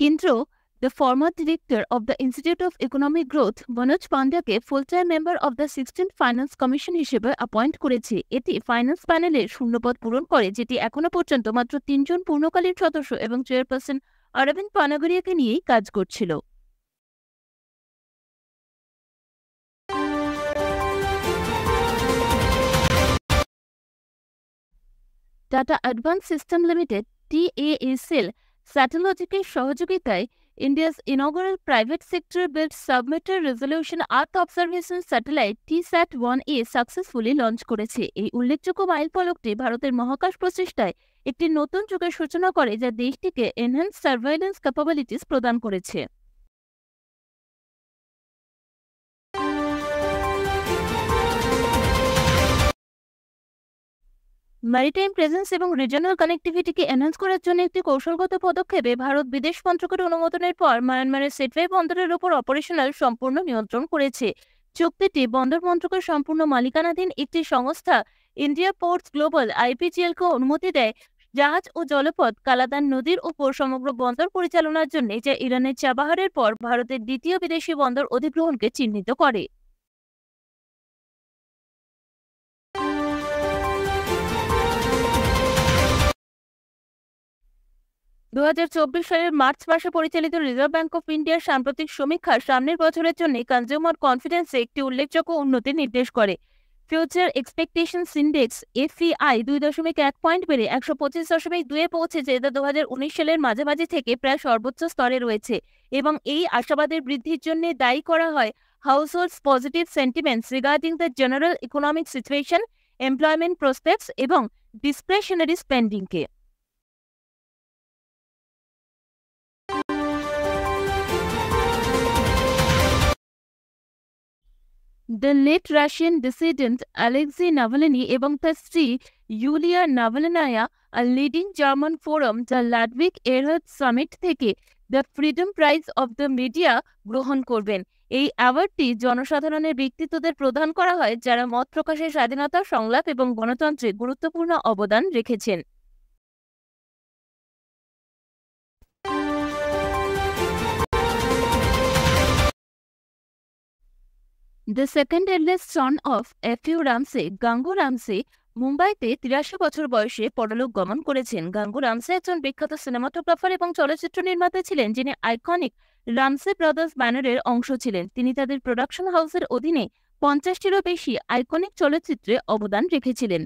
Kindro, the former director of the Institute of Economic Growth, Manoj Pandya-কে full-time member of the 16th Finance Commission হিসেবে appoint করেছে। এটি finance প্যানেলের শূন্যপদ পূরণ করে, যেটি এখনো পর্যন্ত মাত্র 3 জন পূর্ণকালীন সদস্য এবং চেয়ারপারসন অরবিন্দ পানাগরিয়াকে নিয়েই কাজ করছিল। Tata advance system limited TASL স্যাটেলজিকের সহযোগিতায় India's inaugural private sector-built submeter resolution Earth observation satellite TSAT-1A successfully launch করেছে। এই উল্লেখযোগ্য মাইলফলকটি ভারতের মহাকাশ প্রচেষ্টায় একটি নতুন যুগের সূচনা করে, যা দেশটিকে এনহ্যান্স সার্ভেইলেন্স ক্যাপাবিলিটিস প্রদান করেছে। ম্যারিটাইম প্রেজেন্স এবং রিজিওনাল কানেক্টিভিটিকে এনহ্যান্স করার জন্য একটি কৌশলগত পদক্ষেপে ভারত বিদেশ মন্ত্রকের অনুমোদনের পর মায়ানমারের সেটওয়ে বন্দরের উপর অপারেশনাল সম্পূর্ণ নিয়ন্ত্রণ করেছে। চুক্তিটি বন্দর মন্ত্রকের সম্পূর্ণ মালিকানাধীন একটি সংস্থা ইন্ডিয়া পোর্টস গ্লোবাল IPGL-কে অনুমতি দেয় জাহাজ ও জলপথ কালাদান নদীর উপর সমগ্র বন্দর পরিচালনার জন্য, যা ইরানের চাবাহারের পর ভারতের দ্বিতীয় বিদেশি বন্দর অধিগ্রহণকে চিহ্নিত করে। সালের মার্চ মাসে পরিচালিত রিজার্ভ ব্যাংক অফ ইন্ডিয়ার সাম্প্রতিক সমীক্ষা সামনের বছরের জন্য কনজিউমার কনফিডেন্সে একটি উল্লেখযোগ্য উন্নতি নির্দেশ করে। Future expectations index FEI 2.1 point বেড়ে 125.2-এ পৌঁছেছে, যা 2019 সালের মাঝামাঝি থেকে প্রায় সর্বোচ্চ স্তরে রয়েছে, এবং এই আশাবাদের বৃদ্ধির জন্য দায়ী করা হয় households positive sentiments regarding the general economic situation, employment prospects এবং ডিসক্রিশনারি স্পেন্ডিংকে। The late Russian dissident Alexei Navalny এবং তার স্ত্রী Yulia Navalnaya a leading German forum, the Ludwig Erhard Summit থেকে the freedom prize of the media গ্রহণ করবেন। এই অ্যাওয়ার্ডটি জনসাধারণের ব্যক্তিত্বদের প্রদান করা হয় যারা মত প্রকাশের স্বাধীনতা, সংলাপ এবং গণতন্ত্রে গুরুত্বপূর্ণ অবদান রেখেছেন। The second eldest son of F.U. Ramsey, গাঙ্গু রামসে, মুম্বাইতে 83 বছর বয়সে পরলোক গমন করেছেন। গাঙ্গু রামসে একজন বিখ্যাত সিনেমাটোগ্রাফার এবং চলচ্চিত্র নির্মাতা ছিলেন, যিনি আইকনিক রামসে ব্রাদার্স ব্যানারের অংশ ছিলেন। তিনি তাদের প্রোডাকশন হাউসের অধীনে 50টিরও বেশি আইকনিক চলচ্চিত্রে অবদান রেখেছিলেন।